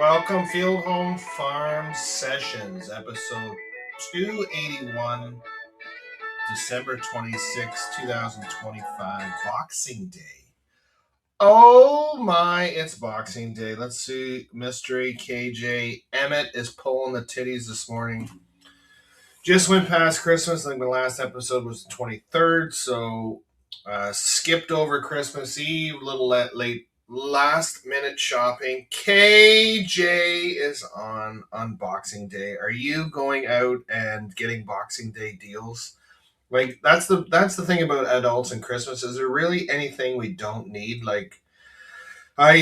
Welcome, Field Home Farm Sessions, episode 281, December 26, 2025, Boxing Day. Oh my, it's Boxing Day. Let's see, Mystery, KJ, Emmett is pulling the titties this morning. Just went past Christmas. I think the last episode was the 23rd, so skipped over Christmas Eve, a little late last minute shopping. KJ is on Boxing Day. Are you going out and getting Boxing Day deals? Like that's the thing about adults and Christmas. Is there really anything we don't need? Like I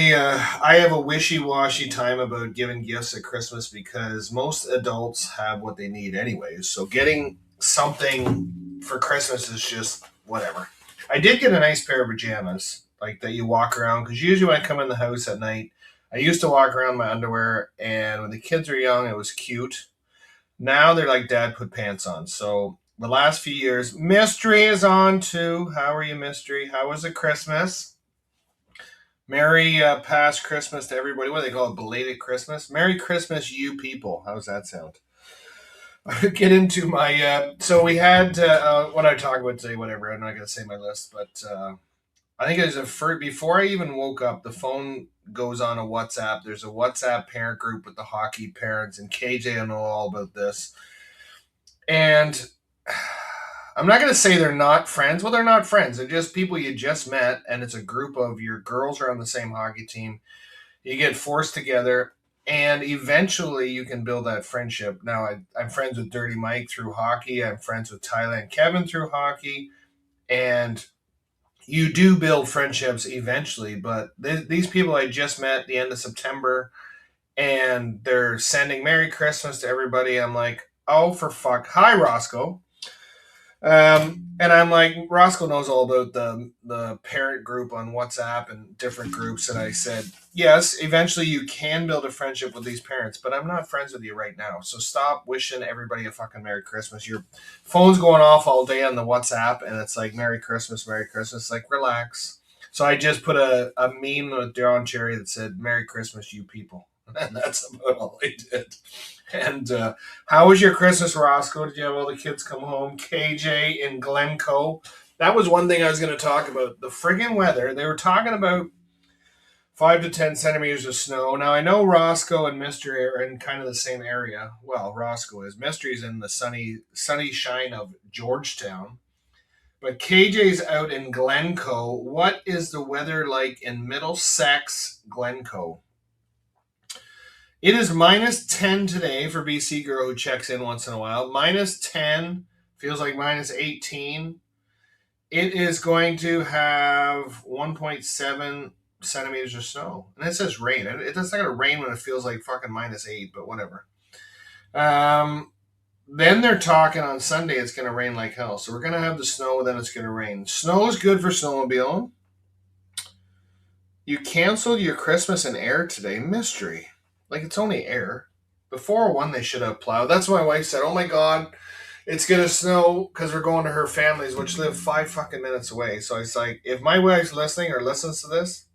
have a wishy washy time about giving gifts at Christmas because most adults have what they need anyways. So getting something for Christmas is just whatever. I did get a nice pair of pajamas like that you walk around because usually when I come in the house at night, I used to walk around in my underwear, and when the kids were young, it was cute. Now they're like, Dad, put pants on. So the last few years, Mystery is on too. How are you, Mystery? How was it Christmas? Merry past Christmas to everybody. What do they call it? Belated Christmas? Merry Christmas, you people. How does that sound? I get into my. So we had. What I talk about today, whatever. I'm not going to say my list, but I think it was before I even woke up, the phone goes on a WhatsApp. There's a WhatsApp parent group with the hockey parents, and KJ will know all about this. And I'm not going to say they're not friends. Well, they're not friends. They're just people you just met, and it's a group of your girls are on the same hockey team. You get forced together, and eventually you can build that friendship. Now, I'm friends with Dirty Mike through hockey. I'm friends with Tyler and Kevin through hockey, and you do build friendships eventually. But these people I just met at the end of September, and they're sending Merry Christmas to everybody. I'm like, oh, for fuck. Hi, Roscoe. And I'm like, Roscoe knows all about the parent group on WhatsApp and different groups. And I said, yes, eventually you can build a friendship with these parents, but I'm not friends with you right now. So stop wishing everybody a fucking Merry Christmas. Your phone's going off all day on the WhatsApp, and it's like, Merry Christmas, Merry Christmas. Like, relax. So I just put a meme with Daron Cherry that said, Merry Christmas, you people. And that's about all I did. And how was your Christmas, Roscoe? Did you have all the kids come home? KJ in Glencoe. That was one thing I was going to talk about. The friggin' weather. They were talking about 5 to 10 centimeters of snow. Now, I know Roscoe and Mystery are in kind of the same area. Well, Roscoe is. Mystery's in the sunny shine of Georgetown. But KJ's out in Glencoe. What is the weather like in Middlesex, Glencoe? It is minus 10 today for BC Girl who checks in once in a while. Minus 10 feels like minus 18. It is going to have 1.7 centimeters of snow. And it says rain. It's not going to rain when it feels like fucking minus 8, but whatever. Then they're talking on Sunday it's going to rain like hell. So we're going to have the snow, then it's going to rain. Snow is good for snowmobiling. You canceled your Christmas in air today. Mystery. Like, it's only air. The 401 they should have plowed. That's what my wife said. Oh my God, it's going to snow because we're going to her families, which live 5 fucking minutes away. So it's like, if my wife's listening or listens to this,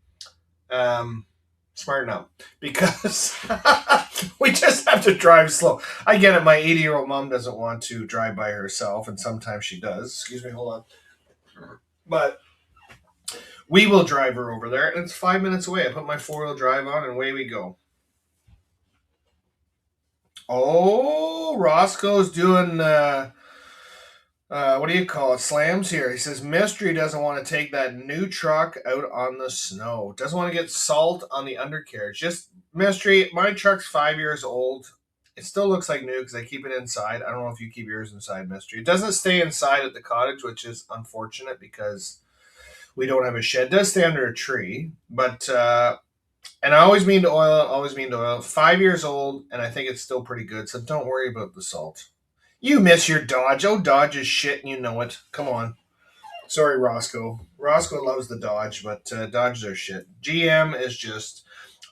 smarten up. Because we just have to drive slow. I get it. My 80-year-old mom doesn't want to drive by herself, and sometimes she does. Excuse me, hold on. But we will drive her over there, and it's 5 minutes away. I put my 4-wheel drive on, and away we go. Oh, Roscoe's doing what do you call it? Slams here. He says Mystery doesn't want to take that new truck out on the snow. Doesn't want to get salt on the undercarriage. Just Mystery. My truck's 5 years old. It still looks like new because I keep it inside. I don't know if you keep yours inside, Mystery. It doesn't stay inside at the cottage, which is unfortunate because we don't have a shed. It does stay under a tree, but. And I always mean to oil, 5 years old, and I think it's still pretty good, so don't worry about the salt. You miss your Dodge. Oh, Dodge is shit, and you know it. Come on. Sorry, Roscoe. Roscoe loves the Dodge, but Dodges are shit. GM is just...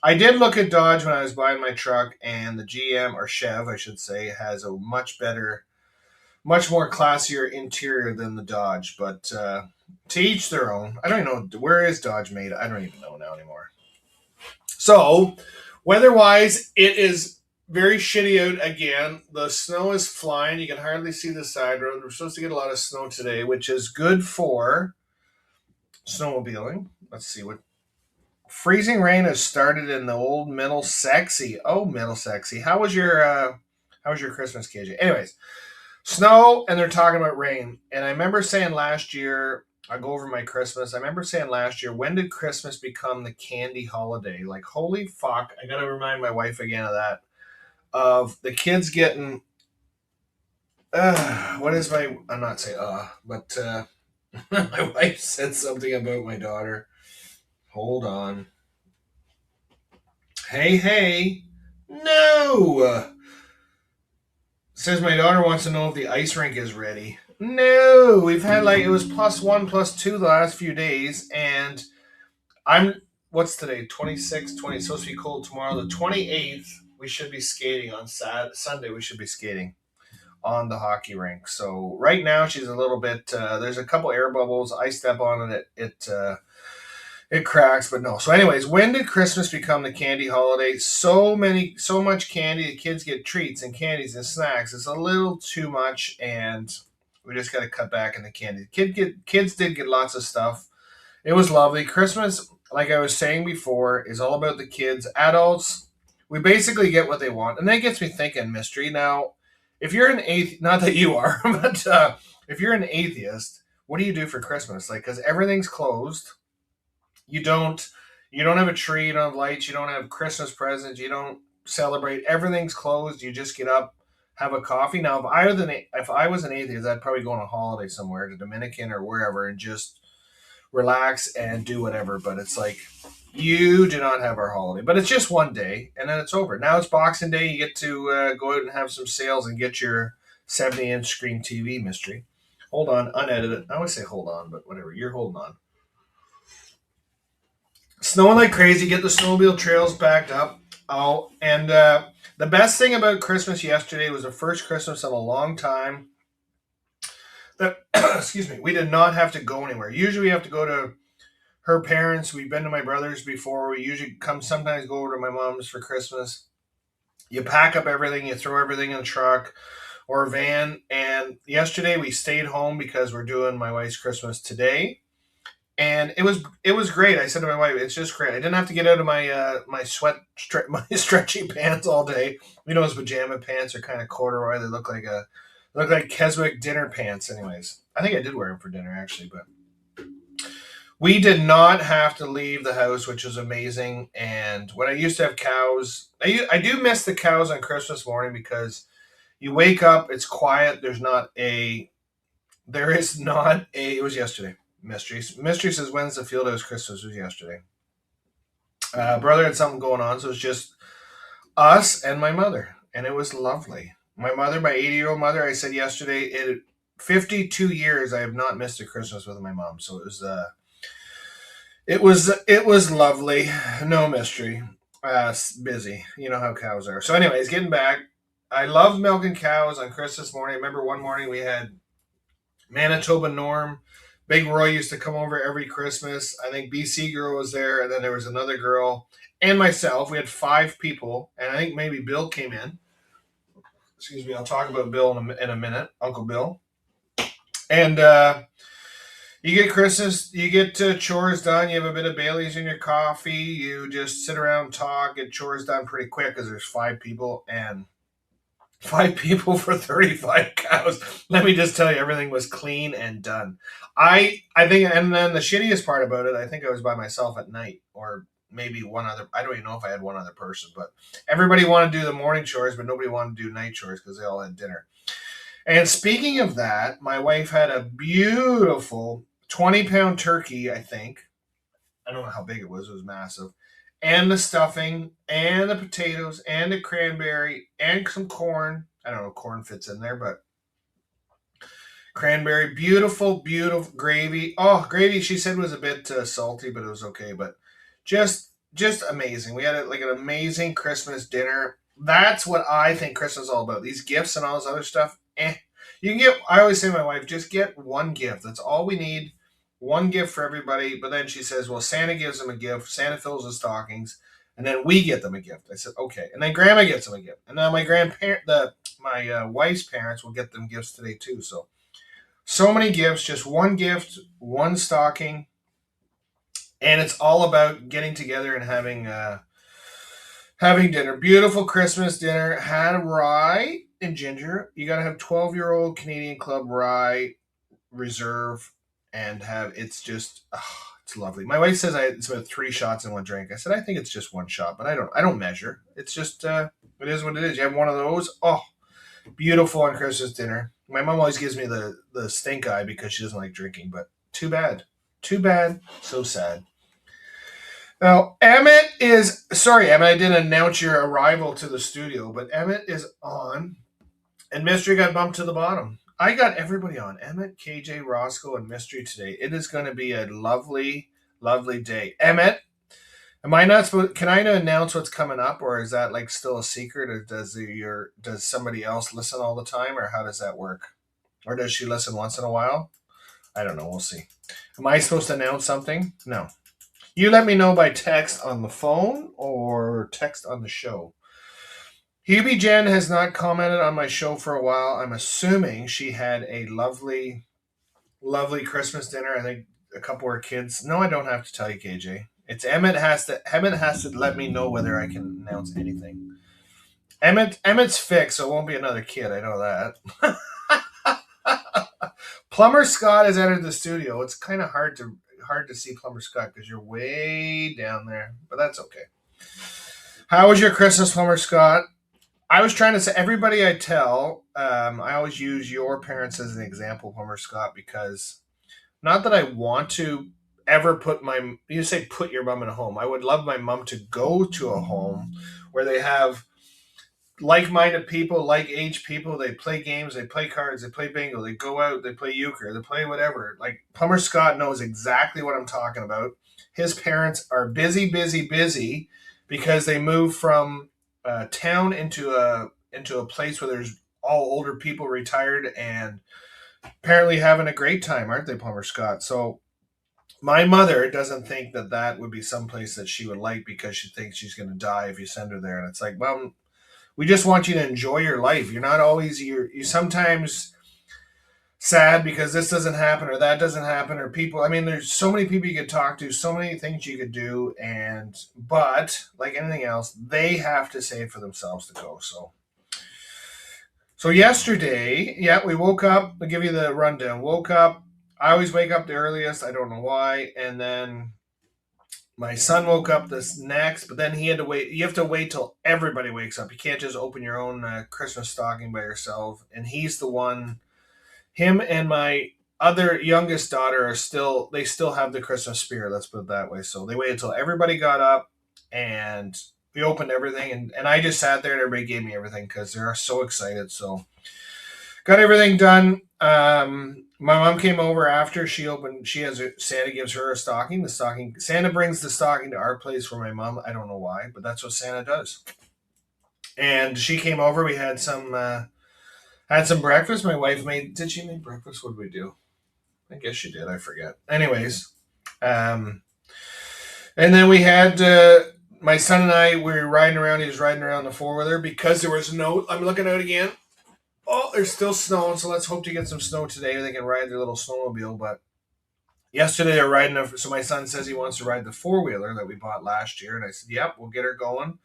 I did look at Dodge when I was buying my truck, and the GM, or Chev, I should say, has a much more classier interior than the Dodge, but to each their own. I don't even know, where is Dodge made? I don't even know now anymore. So, Weather-wise, it is very shitty out again. The snow is flying. You can hardly see the side road. We're supposed to get a lot of snow today, which is good for snowmobiling. Let's see what freezing rain has started in the old Middle Sexy. Oh, Middle Sexy. How was your Christmas, KJ? Anyways, snow and they're talking about rain. And I remember saying last year, I go over my Christmas. I remember saying last year, when did Christmas become the candy holiday? Like, holy fuck! I gotta remind my wife again of that. Of the kids getting. What is my? I'm not saying but my wife said something about my daughter. Hold on. Hey, hey. No! Says my daughter wants to know if the ice rink is ready. No! We've had like, it was +1, +2 the last few days, and I'm, what's today? 26, 20, it's supposed to be cold tomorrow. The 28th, we should be skating on Sunday, we should be skating on the hockey rink. So right now she's a little bit, there's a couple air bubbles. I step on it, it cracks, but no. So, anyways, when did Christmas become the candy holiday? So much candy. The kids get treats and candies and snacks. It's a little too much, and we just got to cut back on the candy. Kids did get lots of stuff. It was lovely. Christmas, like I was saying before, is all about the kids. Adults, we basically get what they want, and that gets me thinking, Mystery. Now, if you're an atheist, not that you are, but if you're an atheist, what do you do for Christmas? Like, because everything's closed. You don't have a tree, you don't have lights, you don't have Christmas presents, you don't celebrate. Everything's closed. You just get up, have a coffee. Now, if I was an atheist, I'd probably go on a holiday somewhere, to Dominican or wherever, and just relax and do whatever. But it's like, you do not have our holiday. But it's just one day, and then it's over. Now it's Boxing Day. You get to go out and have some sales and get your 70-inch screen TV, Mystery. Hold on, unedited. I always say hold on, but whatever. You're holding on. Snowing like crazy. Get the snowmobile trails backed up. Oh, and the best thing about Christmas yesterday was the first Christmas in a long time that, excuse me, we did not have to go anywhere. Usually we have to go to her parents. We've been to my brother's before. We usually sometimes go over to my mom's for Christmas. You pack up everything, you throw everything in a truck or a van. And yesterday we stayed home because we're doing my wife's Christmas today. And it was great. I said to my wife, "It's just great. I didn't have to get out of my my stretchy pants all day. His pajama pants are kind of corduroy. They look like Keswick dinner pants. Anyways, I think I did wear them for dinner actually, but we did not have to leave the house, which was amazing. And when I used to have cows, I do miss the cows on Christmas morning because you wake up, it's quiet. There is not a. It was yesterday. Mystery says, when's the Fieldhouse Christmas? Was yesterday. Brother had something going on, so it was just us and my mother, and it was lovely. My mother, my 80-year-old mother, I said yesterday, 52 years I have not missed a Christmas with my mom, so it was lovely. No mystery. Busy. You know how cows are. So, anyways, getting back, I love milking cows on Christmas morning. I remember one morning we had Manitoba Norm. Big Roy used to come over every Christmas. I think BC girl was there, and then there was another girl and myself. We had 5 people, and I think maybe Bill came in. Excuse me, I'll talk about Bill in a minute, Uncle Bill. And you get Christmas, you get chores done. You have a bit of Bailey's in your coffee. You just sit around, talk, get chores done pretty quick because there's 5 people, and 5 people for 35 cows. Let me just tell you, everything was clean and done. I think, and then the shittiest part about it, I think I was by myself at night, or maybe one other. I don't even know if I had one other person, but everybody wanted to do the morning chores, but nobody wanted to do night chores because they all had dinner. And speaking of that, my wife had a beautiful 20-pound turkey, I think. I don't know how big it was. It was massive. And the stuffing, and the potatoes, and the cranberry, and some corn. I don't know if corn fits in there, but cranberry, beautiful, beautiful gravy. Oh, gravy, she said was a bit salty, but it was okay. But just amazing. We had like an amazing Christmas dinner. That's what I think Christmas is all about. These gifts and all this other stuff. You can get. I always say to my wife, just get one gift. That's all we need. One gift for everybody. But then she says, well, Santa gives them a gift. Santa fills the stockings. And then we get them a gift. I said, okay. And then grandma gets them a gift. And then my wife's parents will get them gifts today too. So many gifts, just one gift, one stocking. And it's all about getting together and having dinner. Beautiful Christmas dinner. Had rye and ginger. You got to have 12-year-old Canadian Club rye reserve and it's just it's lovely. My wife says it's about 3 shots in one drink. I said I think it's just one shot, but I don't measure. It's just it is what it is. You have one of those. Oh, beautiful on Christmas dinner. My mom always gives me the stink eye because she doesn't like drinking, but too bad. Too bad. So sad. Now, Emmett I didn't announce your arrival to the studio, but Emmett is on, and Mystery got bumped to the bottom. I got everybody on. Emmett, KJ, Roscoe, and Mystery today. It is going to be a lovely, lovely day. Emmett, am I not supposed? Can I announce what's coming up, or is that like still a secret? Or does somebody else listen all the time, or how does that work? Or does she listen once in a while? I don't know. We'll see. Am I supposed to announce something? No. You let me know by text on the phone or text on the show. Hubie Jen has not commented on my show for a while. I'm assuming she had a lovely, lovely Christmas dinner. I think a couple of her kids. No, I don't have to tell you, KJ. It's Emmett has to let me know whether I can announce anything. Emmett's fixed, so it won't be another kid. I know that. Plumber Scott has entered the studio. It's kind of hard to see Plumber Scott because you're way down there, but that's okay. How was your Christmas, Plumber Scott? I was trying to say, everybody I tell, I always use your parents as an example, Plumber Scott, because not that I want to ever put your mom in a home. I would love my mom to go to a home where they have like-minded people, like-age people. They play games, they play cards, they play bingo, they go out, they play euchre, they play whatever. Like, Plumber Scott knows exactly what I'm talking about. His parents are busy because they moved from town into a place where there's all older people retired and apparently having a great time, aren't they, Plumber Scott? So my mother doesn't think that would be someplace that she would like because she thinks she's going to die if you send her there. And it's like, well, we just want you to enjoy your life. You're not always you sometimes sad because this doesn't happen or that doesn't happen, or people. I mean, there's so many people you could talk to, so many things you could do, but like anything else, they have to say for themselves to go. So yesterday, yeah, we woke up. I'll give you the rundown. Woke up. I always wake up the earliest. I don't know why. And then my son woke up this next, but then he had to wait. You have to wait till everybody wakes up. You can't just open your own Christmas stocking by yourself. And he's the one. Him and my other youngest daughter still have the Christmas spirit. Let's put it that way. So they waited until everybody got up, and we opened everything. And I just sat there, and everybody gave me everything because they're so excited. So got everything done. My mom came over after Santa gives her a stocking. Santa brings the stocking to our place for my mom. I don't know why, but that's what Santa does. And she came over. We had some breakfast. My wife did she make breakfast? What did we do? I guess she did. I forget. Anyways, and then we had my son and I. We were riding around. He was riding around the 4-wheeler because there was no. I'm looking out again. Oh, there's still snow, so let's hope to get some snow today. They can ride their little snowmobile. But yesterday they're riding. So my son says he wants to ride the 4-wheeler that we bought last year, and I said, "Yep, we'll get her going."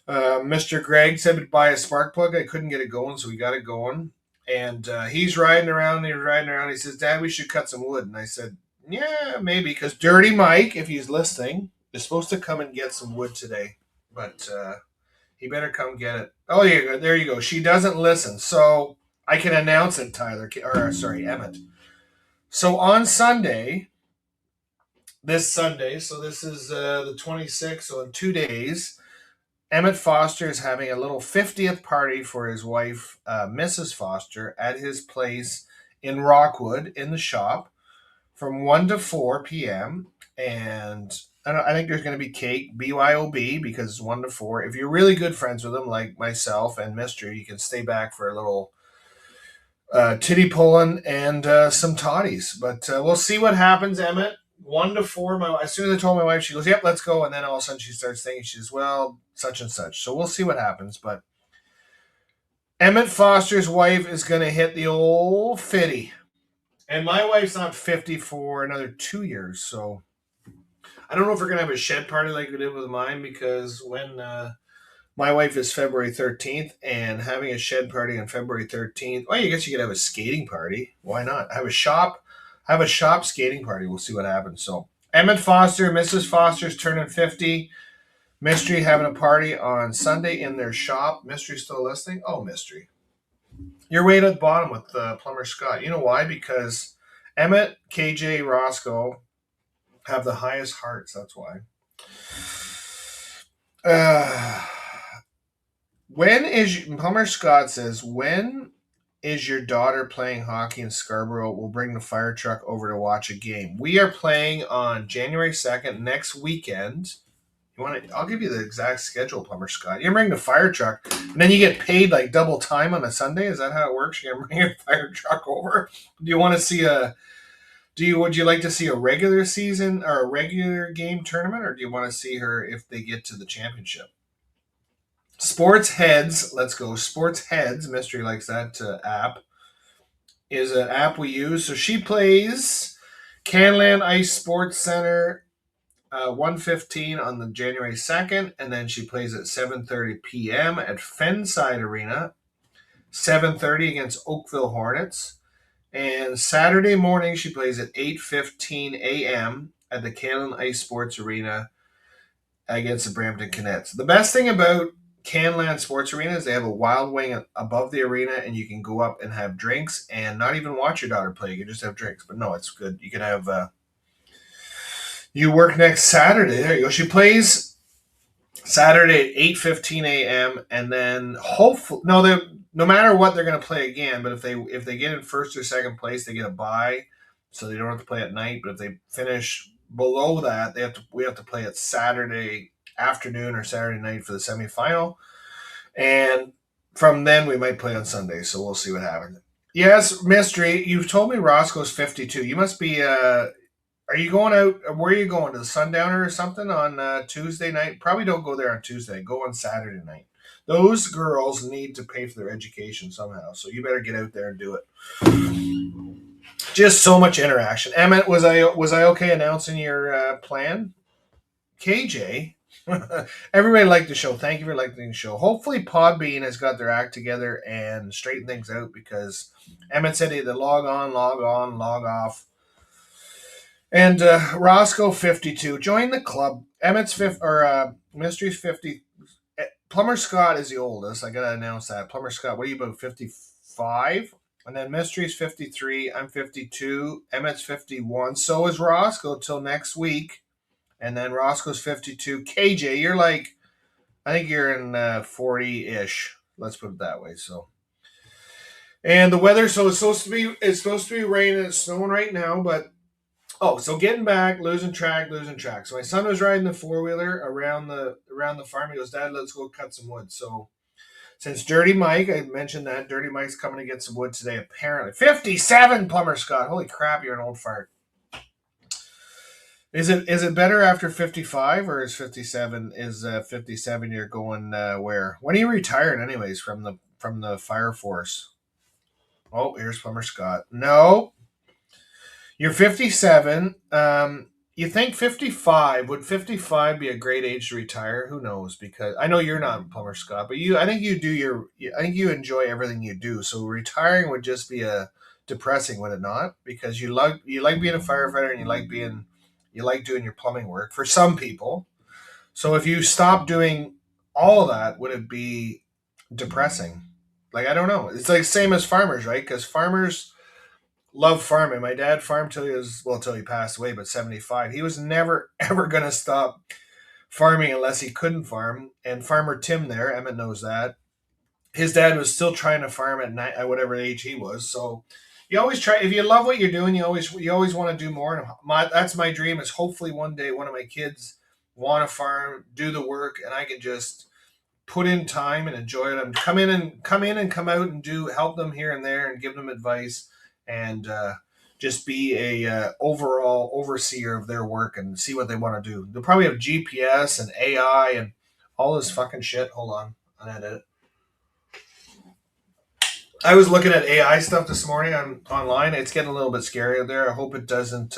Mr. Greg said to buy a spark plug. I couldn't get it going, so we got it going. And he's riding around. He says, "Dad, we should cut some wood." And I said, "Yeah, maybe," because Dirty Mike, if he's listening, is supposed to come and get some wood today, but he better come get it. Oh, there you go. She doesn't listen, so I can announce it, Emmett. So on Sunday, this Sunday, so this is the 26th, so in 2 days, Emmett Foster is having a little 50th party for his wife, Mrs. Foster, at his place in Rockwood in the shop from 1 to 4 p.m. And I think there's going to be cake, BYOB, because it's 1 to 4. If you're really good friends with him, like myself and Mystery, you can stay back for a little titty pulling and some toddies. But we'll see what happens, Emmett. 1 to 4. As soon as I told my wife, she goes, "Yep, let's go." And then all of a sudden, she starts thinking, she says, "Well, such and such." So we'll see what happens. But Emmett Foster's wife is going to hit the old 50, and my wife's not 50 for another 2 years. So I don't know if we're going to have a shed party like we did with mine, because when my wife is February 13th, and having a shed party on February 13th, well, I guess you could have a skating party. Why not? Have a shop skating party. We'll see what happens. So Emmett Foster, Mrs. Foster's turning 50. Mystery having a party on Sunday in their shop. Mystery still listening? Oh, Mystery. You're way at the bottom with Plumber Scott. You know why? Because Emmett, KJ, Roscoe have the highest hearts. That's why. Plumber Scott says, when is your daughter playing hockey in Scarborough? We'll bring the fire truck over to watch a game. We are playing on January 2nd, next weekend. I'll give you the exact schedule, Plumber Scott. You bring the fire truck, and then you get paid like double time on a Sunday. Is that how it works? You can bring your fire truck over. Do you want to see would you like to see a regular season or a regular game tournament, or do you want to see her if they get to the championship? Sports Heads, let's go. Sports Heads, Mystery likes that app, is an app we use. So she plays Canland Ice Sports Center 1:15 on the January 2nd, and then she plays at 7:30 p.m. at Fenside Arena, 7:30 against Oakville Hornets, and Saturday morning she plays at 8:15 a.m. at the Canland Ice Sports Arena against the Brampton Cadets. The best thing about Canland Sports Arena is they have a wild wing above the arena, and you can go up and have drinks and not even watch your daughter play. You can just have drinks. But no, it's good. You can have you work next Saturday. There you go. She plays Saturday at 8:15 a.m. and then hopefully no matter what they're going to play again. But if they get in first or second place, they get a bye, so they don't have to play at night. But if they finish below that, we have to play at Saturday afternoon or Saturday night for the semifinal, and from then we might play on Sunday. So we'll see what happens. Yes, Mystery. You've told me Roscoe's 52. You must be. Are you going out? Where are you going, to the Sundowner or something on Tuesday night? Probably don't go there on Tuesday. Go on Saturday night. Those girls need to pay for their education somehow, so you better get out there and do it. Just so much interaction. Emmett, was I okay announcing your plan? KJ, everybody liked the show. Thank you for liking the show. Hopefully, Podbean has got their act together and straightened things out, because Emmett said he had to log on, log off. And Roscoe 52, join the club. Emmett's Mystery's 50. Plumber Scott is the oldest. I gotta announce that. Plumber Scott, what are you, about 55? And then Mystery's 53. I'm 52. Emmett's 51. So is Roscoe till next week. And then Roscoe's 52. KJ, you're like, I think you're in 40-ish. Let's put it that way. So, and the weather. So it's supposed to be raining and snowing right now, but. Oh, so getting back, losing track. So my son was riding the 4-wheeler around the farm. He goes, "Dad, let's go cut some wood." So since Dirty Mike, I mentioned that Dirty Mike's coming to get some wood today. Apparently, 57, Plumber Scott. Holy crap, you're an old fart. Is it better after 55, or is 57? Is 57? You're going where? When are you retired, anyways, from the fire force? Oh, here's Plumber Scott. No. You're 57. You think 55? Would 55 be a great age to retire? Who knows? Because I know you're not Plumber Scott, but I think you enjoy everything you do. So retiring would just be depressing, would it not? Because you like being a firefighter, and you like doing your plumbing work for some people. So if you stop doing all of that, would it be depressing? Like, I don't know. It's like same as farmers, right? Because farmers love farming. My dad farmed till he passed away, but 75. He was never ever going to stop farming unless he couldn't farm. And Farmer Tim there, Emmett knows that. His dad was still trying to farm at whatever age he was. So you always try. If you love what you're doing, you always want to do more. And that's my dream, is hopefully one day one of my kids want to farm, do the work, and I can just put in time and enjoy it. And come in and come out and help them here and there and give them advice. And just be a overall overseer of their work and see what they want to do. They'll probably have GPS and AI and all this fucking shit. Hold on, unedit it. I was looking at AI stuff this morning on online. It's getting a little bit scary out there. I hope it doesn't.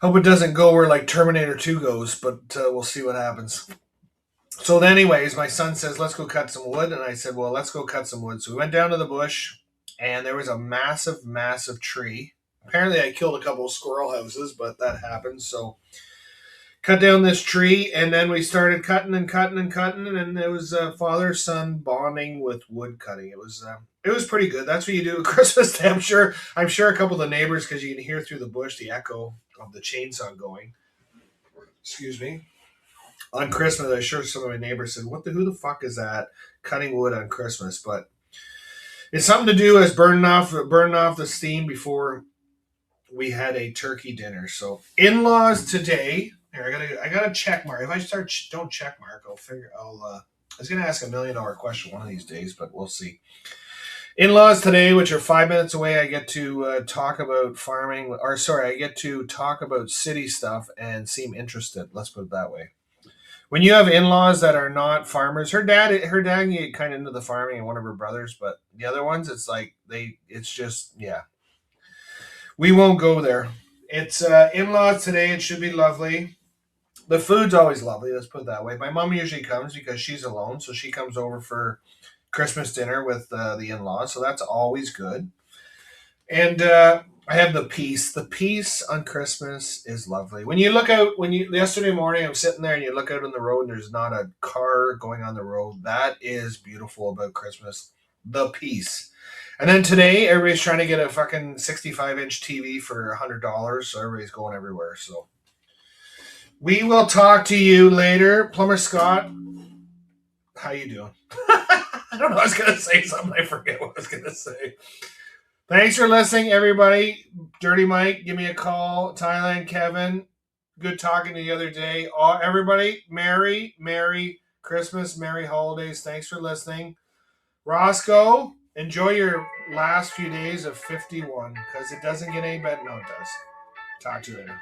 Hope it doesn't go where like Terminator 2 goes, but we'll see what happens. So, anyways, my son says, let's go cut some wood. And I said, well, let's go cut some wood. So we went down to the bush, and there was a massive, massive tree. Apparently, I killed a couple of squirrel houses, but that happened. So, cut down this tree, and then we started cutting and cutting and cutting. And it was father son bonding with wood cutting. It was pretty good. That's what you do at Christmas Day. I'm sure a couple of the neighbors, because you can hear through the bush the echo of the chainsaw going. Excuse me. On Christmas, I'm sure some of my neighbors said, who the fuck is that cutting wood on Christmas? But it's something to do as burning off the steam before we had a turkey dinner. So in-laws today. Here, I got a check mark. If I don't check mark, I was gonna ask $1 million question one of these days, but we'll see. In-laws today, which are 5 minutes away, I get to talk about farming, I get to talk about city stuff and seem interested. Let's put it that way. When you have in-laws that are not farmers, her dad get kind of into the farming, and one of her brothers, but the other ones, it's like yeah. We won't go there. It's in-laws today. It should be lovely. The food's always lovely. Let's put it that way. My mom usually comes because she's alone, so she comes over for Christmas dinner with the in-laws, so that's always good. And I have the peace. The peace on Christmas is lovely. When you look out, yesterday morning, I'm sitting there and you look out on the road and there's not a car going on the road. That is beautiful about Christmas. The peace. And then today, everybody's trying to get a fucking 65-inch TV for $100, so everybody's going everywhere. So we will talk to you later. Plumber Scott, how you doing? I don't know. I was going to say something. I forget what I was going to say. Thanks for listening, everybody. Dirty Mike, give me a call. Thailand Kevin, good talking to you the other day. Everybody, Merry Christmas, Merry Holidays. Thanks for listening. Roscoe, enjoy your last few days of 51 because it doesn't get any better. No, it does. Talk to you later.